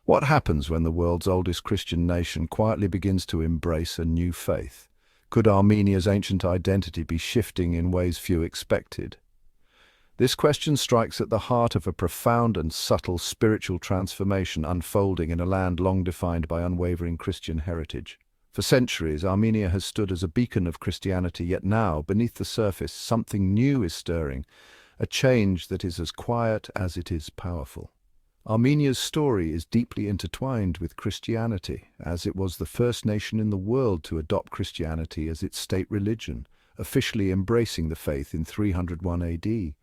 What happens when the world's oldest Christian nation quietly begins to embrace a new faith? Could Armenia's ancient identity be shifting in ways few expected? This question strikes at the heart of a profound and subtle spiritual transformation unfolding in a land long defined by unwavering Christian heritage. For centuries, Armenia has stood as a beacon of Christianity, yet now, beneath the surface, something new is stirring, a change that is as quiet as it is powerful. Armenia's story is deeply intertwined with Christianity, as it was the first nation in the world to adopt Christianity as its state religion, officially embracing the faith in 301 AD.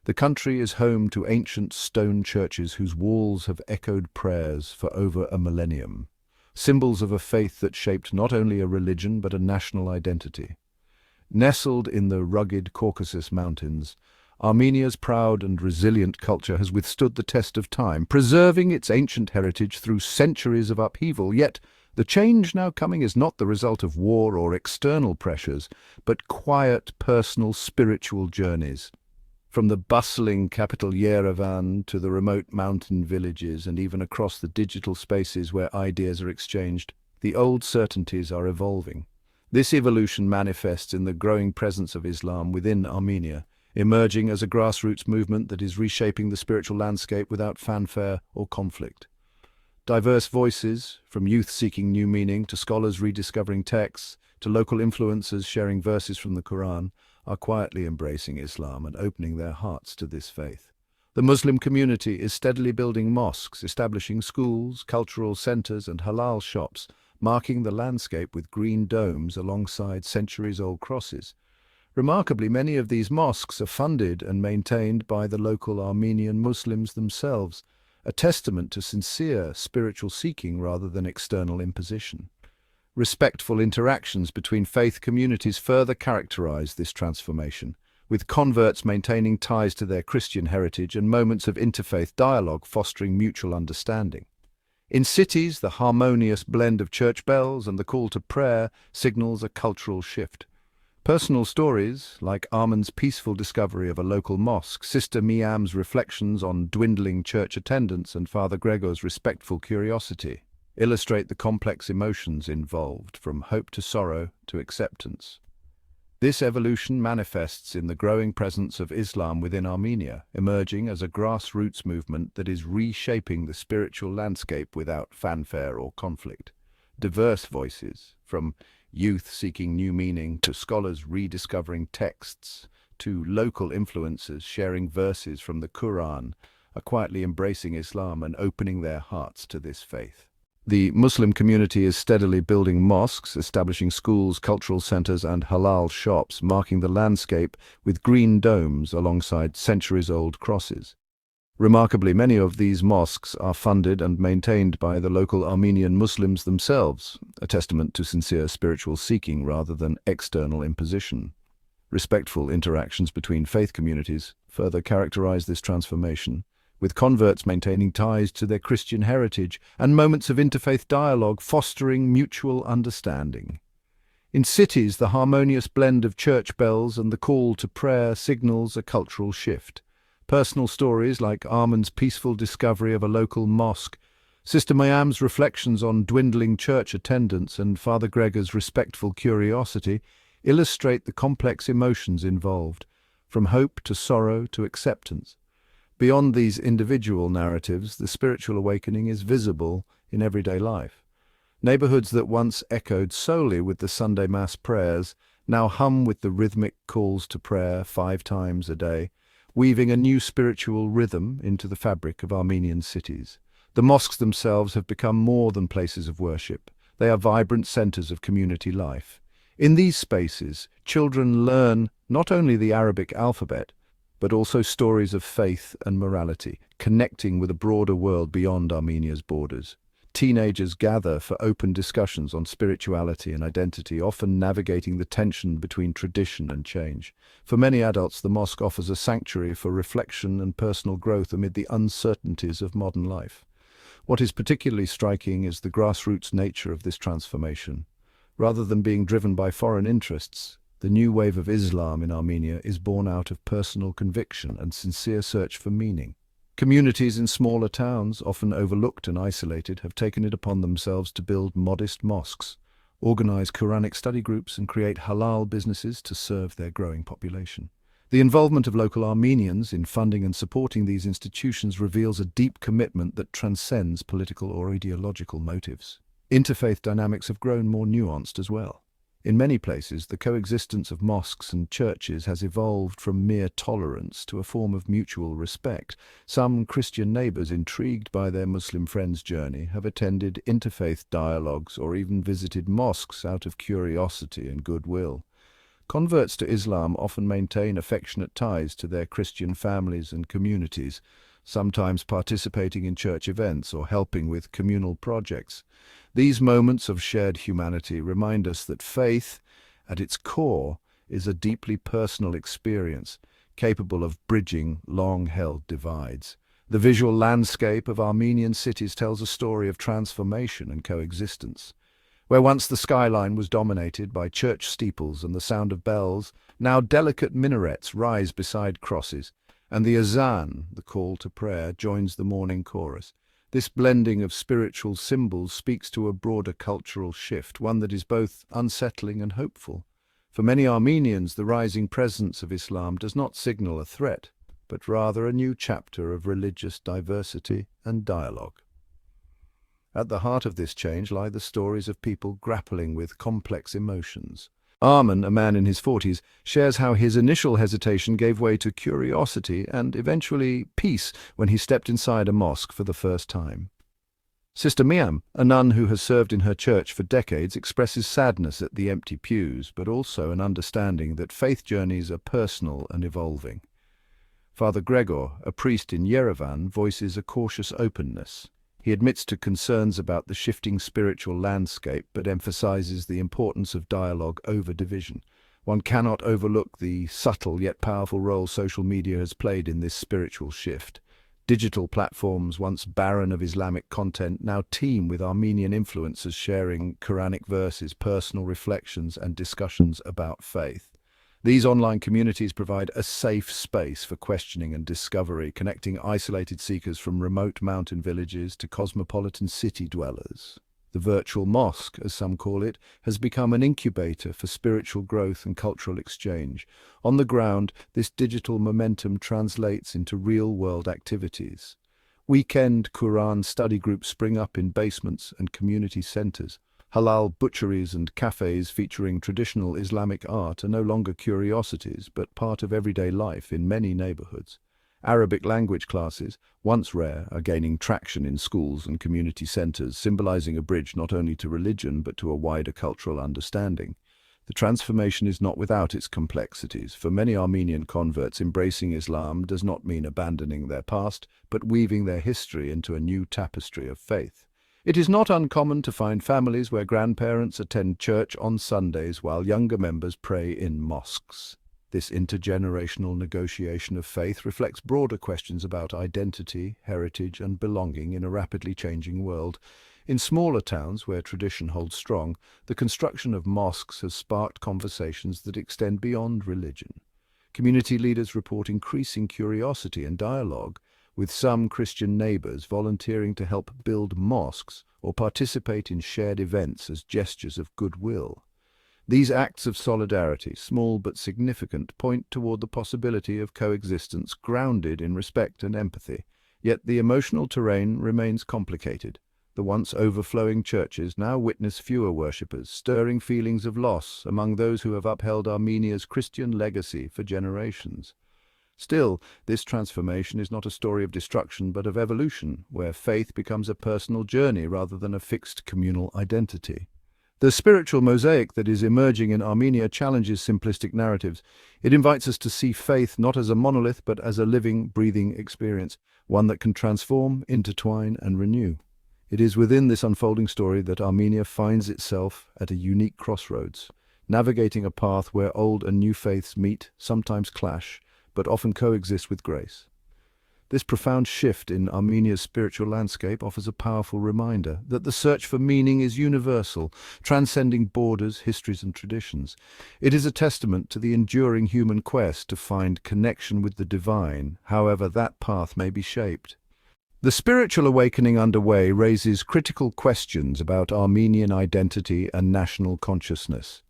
The country is home to ancient stone churches whose walls have echoed prayers for over a millennium, symbols of a faith that shaped not only a religion but a national identity. Nestled in the rugged Caucasus Mountains, Armenia's proud and resilient culture has withstood the test of time, preserving its ancient heritage through centuries of upheaval. Yet, the change now coming is not the result of war or external pressures, but quiet, personal, spiritual journeys. From the bustling capital Yerevan to the remote mountain villages and even across the digital spaces where ideas are exchanged, the old certainties are evolving. This evolution manifests in the growing presence of Islam within Armenia, emerging as a grassroots movement that is reshaping the spiritual landscape without fanfare or conflict. Diverse voices, from youth seeking new meaning to scholars rediscovering texts to local influencers sharing verses from the Quran, are quietly embracing Islam and opening their hearts to this faith. The Muslim community is steadily building mosques, establishing schools, cultural centers, and halal shops, marking the landscape with green domes alongside centuries-old crosses. Remarkably, many of these mosques are funded and maintained by the local Armenian Muslims themselves, a testament to sincere spiritual seeking rather than external imposition. Respectful interactions between faith communities further characterize this transformation, with converts maintaining ties to their Christian heritage and moments of interfaith dialogue fostering mutual understanding. In cities, the harmonious blend of church bells and the call to prayer signals a cultural shift. Personal stories, like Arman's peaceful discovery of a local mosque, Sister Miam's reflections on dwindling church attendance, and Father Gregor's respectful curiosity, illustrate the complex emotions involved, from hope to sorrow to acceptance. This evolution manifests in the growing presence of Islam within Armenia, emerging as a grassroots movement that is reshaping the spiritual landscape without fanfare or conflict. Diverse voices, from youth seeking new meaning to scholars rediscovering texts to local influencers sharing verses from the Quran, are quietly embracing Islam and opening their hearts to this faith. The Muslim community is steadily building mosques, establishing schools, cultural centers, and halal shops, marking the landscape with green domes alongside centuries-old crosses. Remarkably, many of these mosques are funded and maintained by the local Armenian Muslims themselves, a testament to sincere spiritual seeking rather than external imposition. Respectful interactions between faith communities further characterize this transformation, with converts maintaining ties to their Christian heritage and moments of interfaith dialogue fostering mutual understanding. In cities, the harmonious blend of church bells and the call to prayer signals a cultural shift. Personal stories like Arman's peaceful discovery of a local mosque, Sister Mayam's reflections on dwindling church attendance, and Father Gregor's respectful curiosity illustrate the complex emotions involved, from hope to sorrow to acceptance. Beyond these individual narratives, the spiritual awakening is visible in everyday life. Neighborhoods that once echoed solely with the Sunday Mass prayers now hum with the rhythmic calls to prayer 5 times a day, weaving a new spiritual rhythm into the fabric of Armenian cities. The mosques themselves have become more than places of worship. They are vibrant centers of community life. In these spaces, children learn not only the Arabic alphabet, but also stories of faith and morality, connecting with a broader world beyond Armenia's borders. Teenagers gather for open discussions on spirituality and identity, often navigating the tension between tradition and change. For many adults, the mosque offers a sanctuary for reflection and personal growth amid the uncertainties of modern life. What is particularly striking is the grassroots nature of this transformation. Rather than being driven by foreign interests, the new wave of Islam in Armenia is born out of personal conviction and sincere search for meaning. Communities in smaller towns, often overlooked and isolated, have taken it upon themselves to build modest mosques, organize Quranic study groups, and create halal businesses to serve their growing population. The involvement of local Armenians in funding and supporting these institutions reveals a deep commitment that transcends political or ideological motives. Interfaith dynamics have grown more nuanced as well. In many places, the coexistence of mosques and churches has evolved from mere tolerance to a form of mutual respect. Some Christian neighbors, intrigued by their Muslim friends' journey, have attended interfaith dialogues or even visited mosques out of curiosity and goodwill. Converts to Islam often maintain affectionate ties to their Christian families and communities, sometimes participating in church events or helping with communal projects. These moments of shared humanity remind us that faith, at its core, is a deeply personal experience, capable of bridging long-held divides. The visual landscape of Armenian cities tells a story of transformation and coexistence. Where once the skyline was dominated by church steeples and the sound of bells, now delicate minarets rise beside crosses, and the azan, the call to prayer, joins the morning chorus. This blending of spiritual symbols speaks to a broader cultural shift, one that is both unsettling and hopeful. For many Armenians, the rising presence of Islam does not signal a threat, but rather a new chapter of religious diversity and dialogue. At the heart of this change lie the stories of people grappling with complex emotions. Arman, a man in his 40s, shares how his initial hesitation gave way to curiosity and eventually peace when he stepped inside a mosque for the first time. Sister Miam, a nun who has served in her church for decades, expresses sadness at the empty pews, but also an understanding that faith journeys are personal and evolving. Father Gregor, a priest in Yerevan, voices a cautious openness. He admits to concerns about the shifting spiritual landscape, but emphasizes the importance of dialogue over division. One cannot overlook the subtle yet powerful role social media has played in this spiritual shift. Digital platforms, once barren of Islamic content, now teem with Armenian influencers sharing Quranic verses, personal reflections, and discussions about faith. These online communities provide a safe space for questioning and discovery, connecting isolated seekers from remote mountain villages to cosmopolitan city dwellers. The virtual mosque, as some call it, has become an incubator for spiritual growth and cultural exchange. On the ground, this digital momentum translates into real-world activities. Weekend Quran study groups spring up in basements and community centers. Halal butcheries and cafes featuring traditional Islamic art are no longer curiosities, but part of everyday life in many neighborhoods. Arabic language classes, once rare, are gaining traction in schools and community centers, symbolizing a bridge not only to religion but to a wider cultural understanding. The transformation is not without its complexities. For many Armenian converts, embracing Islam does not mean abandoning their past, but weaving their history into a new tapestry of faith. It is not uncommon to find families where grandparents attend church on Sundays while younger members pray in mosques. This intergenerational negotiation of faith reflects broader questions about identity, heritage, and belonging in a rapidly changing world. In smaller towns where tradition holds strong, the construction of mosques has sparked conversations that extend beyond religion. Community leaders report increasing curiosity and dialogue, with some Christian neighbors volunteering to help build mosques or participate in shared events as gestures of goodwill. These acts of solidarity, small but significant, point toward the possibility of coexistence grounded in respect and empathy. Yet the emotional terrain remains complicated. The once overflowing churches now witness fewer worshippers, stirring feelings of loss among those who have upheld Armenia's Christian legacy for generations. Still, this transformation is not a story of destruction but of evolution, where faith becomes a personal journey rather than a fixed communal identity. The spiritual mosaic that is emerging in Armenia challenges simplistic narratives. It invites us to see faith not as a monolith but as a living, breathing experience, one that can transform, intertwine, and renew. It is within this unfolding story that Armenia finds itself at a unique crossroads, navigating a path where old and new faiths meet, sometimes clash, but often coexist with grace. This profound shift in Armenia's spiritual landscape offers a powerful reminder that the search for meaning is universal, transcending borders, histories, and traditions. It is a testament to the enduring human quest to find connection with the divine, however that path may be shaped. The spiritual awakening underway raises critical questions about Armenian identity and national consciousness.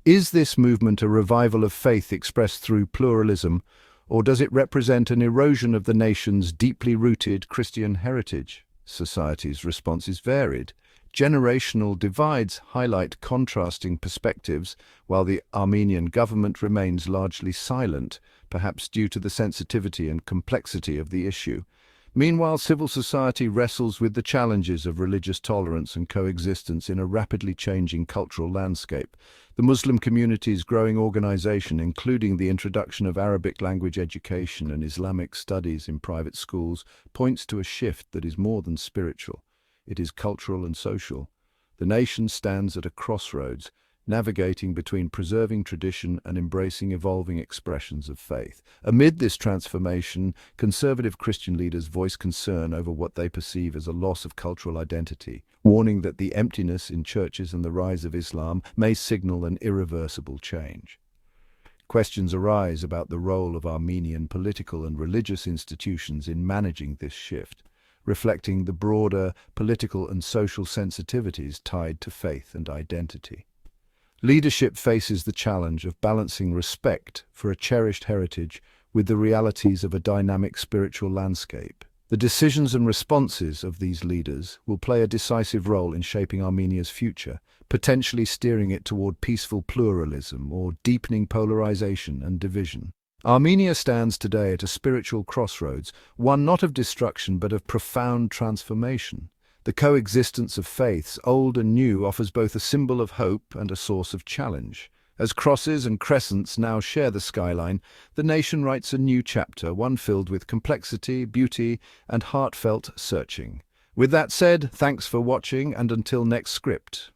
Is this movement a revival of faith expressed through pluralism, or does it represent an erosion of the nation's deeply rooted Christian heritage? Society's response is varied. Generational divides highlight contrasting perspectives, while the Armenian government remains largely silent, perhaps due to the sensitivity and complexity of the issue. Meanwhile, civil society wrestles with the challenges of religious tolerance and coexistence in a rapidly changing cultural landscape. The Muslim community's growing organization, including the introduction of Arabic language education and Islamic studies in private schools, points to a shift that is more than spiritual. It is cultural and social. The nation stands at a crossroads, navigating between preserving tradition and embracing evolving expressions of faith. Amid this transformation, conservative Christian leaders voice concern over what they perceive as a loss of cultural identity, warning that the emptiness in churches and the rise of Islam may signal an irreversible change. Questions arise about the role of Armenian political and religious institutions in managing this shift, reflecting the broader political and social sensitivities tied to faith and identity. Leadership faces the challenge of balancing respect for a cherished heritage with the realities of a dynamic spiritual landscape. The decisions and responses of these leaders will play a decisive role in shaping Armenia's future, potentially steering it toward peaceful pluralism or deepening polarization and division. Armenia stands today at a spiritual crossroads, one not of destruction but of profound transformation. The coexistence of faiths, old and new, offers both a symbol of hope and a source of challenge. As crosses and crescents now share the skyline, the nation writes a new chapter, one filled with complexity, beauty, and heartfelt searching. With that said, thanks for watching, and until next script.